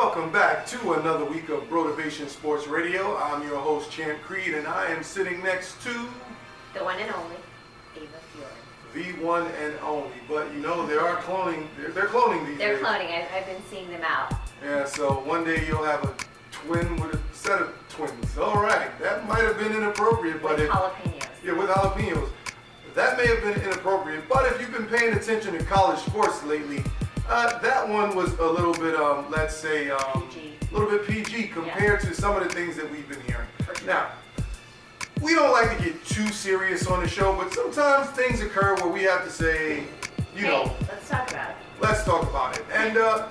Welcome back to another week of Brotivation Sports Radio. I'm your host, Champ Creed, and I am sitting next to the one and only Ava Fiore. the one and only. But you know, they are cloning. They're cloning these days. They're cloning. I've been seeing them out. Yeah. So one day you'll have a twin with a set of twins. All right. That might have been inappropriate, but with jalapenos. Yeah, with jalapenos. That may have been inappropriate, but if you've been paying attention to college sports lately, that one was a little bit, let's say, PG. a little bit PG compared to some of the things that we've been hearing. Sure. Now, we don't like to get too serious on the show, but sometimes things occur where we have to say, let's talk about it. Let's talk about it. And, a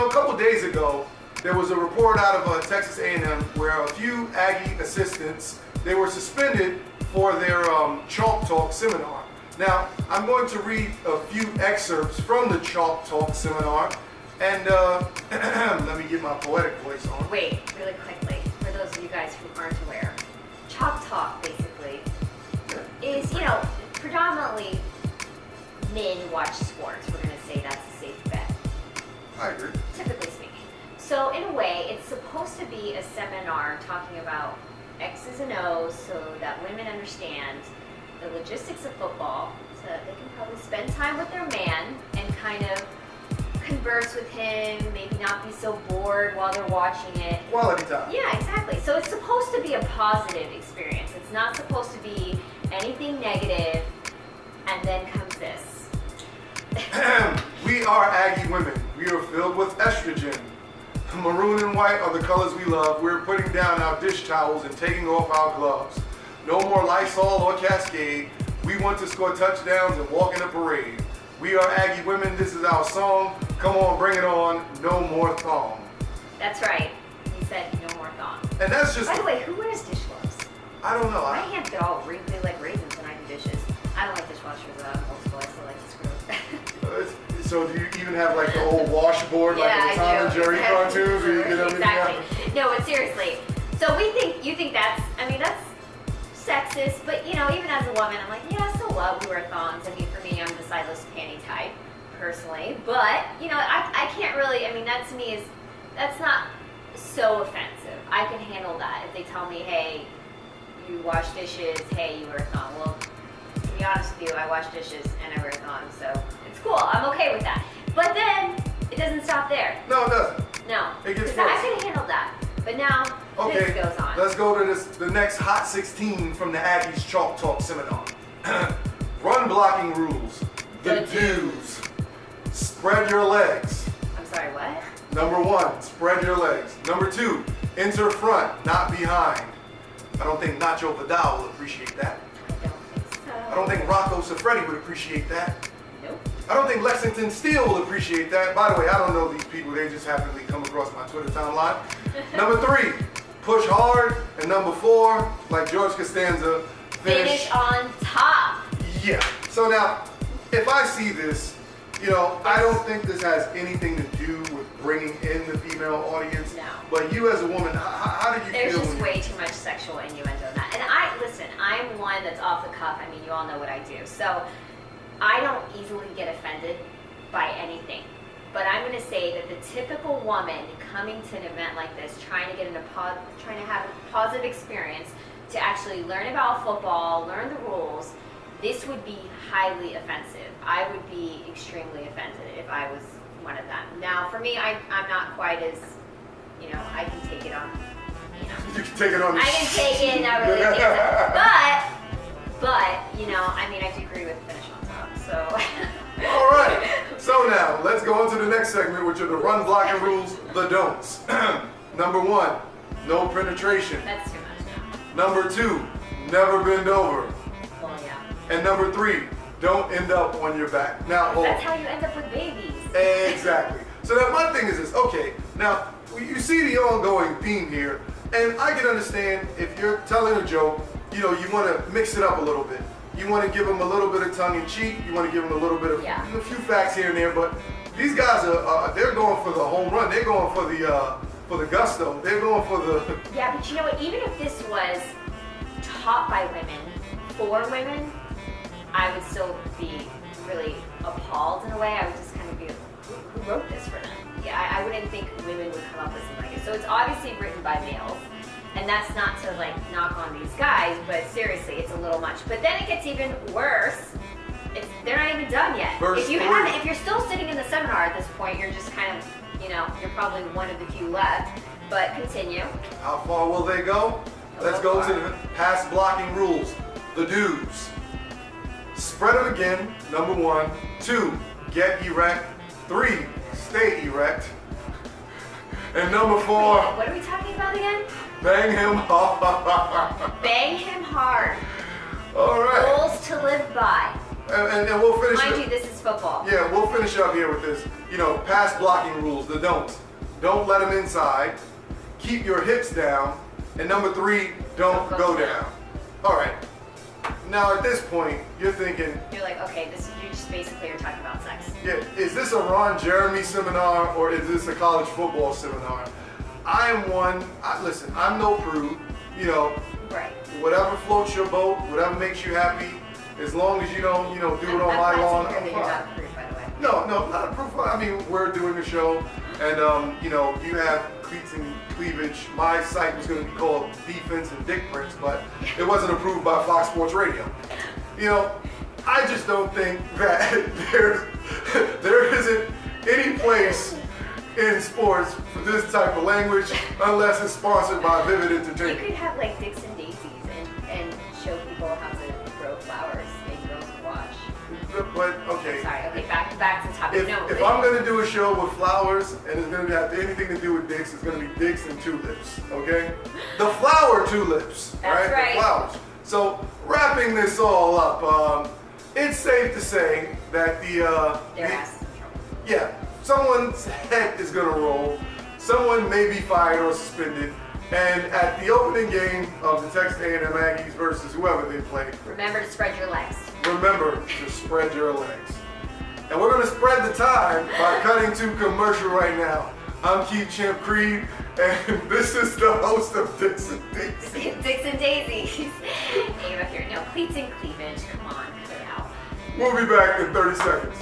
couple days ago, there was a report out of Texas A&M where a few Aggie assistants, they were suspended for their Chalk Talk seminar. Now, I'm going to read a few excerpts from the Chalk Talk seminar, and let me get my poetic voice on. Wait, really quickly, for those of you guys who aren't aware, Chalk Talk basically is, predominantly men watch sports. We're going to say that's a safe bet. I agree. Typically speaking. So in a way, it's supposed to be a seminar talking about X's and O's so that women understand the logistics of football, so that they can probably spend time with their man and kind of converse with him, maybe not be so bored while they're watching it. Quality time. Yeah, exactly. So it's supposed to be a positive experience. It's not supposed to be anything negative, and then comes this. We are Aggie women. We are filled with estrogen. Maroon and white are the colors we love. We're putting down our dish towels and taking off our gloves. No more Lysol or Cascade. We want to score touchdowns and walk in a parade. We are Aggie women. This is our song. Come on, bring it on. No more thong. That's right. He said no more thong. And that's just... By the way, who wears dish gloves? I don't know. My hands get all wrinkly like raisins when I do dishes. I don't like dishwashers. Old school. I still like to screw. So do you even have like the old washboard like the Tom and Jerry cartoons where you get everything out? Exactly. No, but seriously. So you think that's sexist, but even as a woman, I'm like, yeah, so what? We wear thongs. I mean, for me, I'm the sideless panty type, personally. But, I can't really, that to me that's not so offensive. I can handle that. If they tell me, hey, you wash dishes, hey, you wear a thong. Well, to be honest with you, I wash dishes and I wear a thong, so it's cool. I'm okay with that. But then, it doesn't stop there. No, it doesn't. No. It gets because worse. I could have handled that. But now, this goes on. Let's go to the next Hot 16 from the Aggies Chalk Talk seminar. Run blocking rules. The do's. Spread your legs. I'm sorry, what? Number 1, spread your legs. Number 2, enter front, not behind. I don't think Nacho Vidal will appreciate that. I don't think so. I don't think Rocco Siffredi would appreciate that. Nope. I don't think Lexington Steele will appreciate that. By the way, I don't know these people. They just happenly come across my Twitter timeline. Number 3, push hard. And number 4, like George Costanza, Finish on top. Yeah. So now, if I see this, I don't think this has anything to do with bringing in the female audience. No. But you as a woman, how did you There's feel? just way too much sexual innuendo in that. And I'm one that's off the cuff. You all know what I do. So I don't easily get offended by anything. But I'm going to say that the typical woman coming to an event like this, trying to have a positive experience, to actually learn about football, learn the rules, this would be highly offensive. I would be extremely offended if I was one of them. Now, for me, I'm not quite as, I can take it on. You can take it on. I can take it, not really take it. But, I do agree with finish on top. So. All right. So now, let's go on to the next segment, which are the run blocking rules, the don'ts. Number 1, no penetration. That's too much now. Number 2, never bend over. Well, yeah. And number 3, don't end up on your back. Now, hold That's on. how you end up with babies. Exactly. So now my thing is this. Okay, now you see the ongoing theme here, and I can understand if you're telling a joke, you want to mix it up a little bit. You want to give them a little bit of tongue in cheek. You want to give them a little bit of a few facts here and there. But these guys they're going for the home run. They're going for the gusto. They're going for the. Yeah, but you know what? Even if this was taught by women for women, I would still be really appalled in a way. I would just kind of be, who wrote this for them? Yeah, I wouldn't think women would come up with something like it. So it's obviously written by males. And that's not to like knock on these guys, but seriously, it's a little much. But then it gets even worse. They're not even done yet. Verse If you're still sitting in the seminar at this point, you're just kind of, you're probably one of the few left. But continue. How far will they go? Let's go to the pass blocking rules. The do's. Spread them again, number 1. 2, get erect. 3, stay erect. And number 4, what are we talking about again? bang him hard. Bang him hard. All right. Rules to live by. And we'll finish Mind you, this is football. Yeah, we'll finish up here with this. Pass blocking rules, the don'ts. Don't let them inside. Keep your hips down. And number 3, don't go down. All right. Now at this point, you're thinking, you're like, okay, you just basically are talking about sex. yeah, is this a Ron Jeremy seminar or is this a college football seminar? I am one. Listen, I'm no prude. Right. Whatever floats your boat, whatever makes you happy, as long as you don't, do it on my lawn. I'm glad to hear that you're not a prude, by the way. No, not a proof. I mean, we're doing a show, and you have cleats and cleavage. My site was going to be called Defense and Dick Prints, but it wasn't approved by Fox Sports Radio. I just don't think that there isn't any place in sports for this type of language unless it's sponsored by Vivid You Entertainment. could have like Dicks and Daisies and show people how to grow flowers and girls watch. But okay. Sorry. Okay, back to the topic. If I'm gonna do a show with flowers and it's gonna have anything to do with dicks, it's gonna be dicks and tulips. Okay, the flower tulips. That's right. The flowers. So wrapping this all up, it's safe to say that Their ass is in trouble. yeah, someone's head is gonna roll. Someone may be fired or suspended. And at the opening game of the Texas A&M Aggies versus whoever they play, Remember to spread your legs. remember to spread your legs. And we're going to spread the time by cutting to commercial right now. I'm Keith Champ Creed, and this is the host of Dicks and Daisies. Dicks and Daisies. Ava here. No, cleats and cleavage. Come on, cut it out. We'll be back in 30 seconds.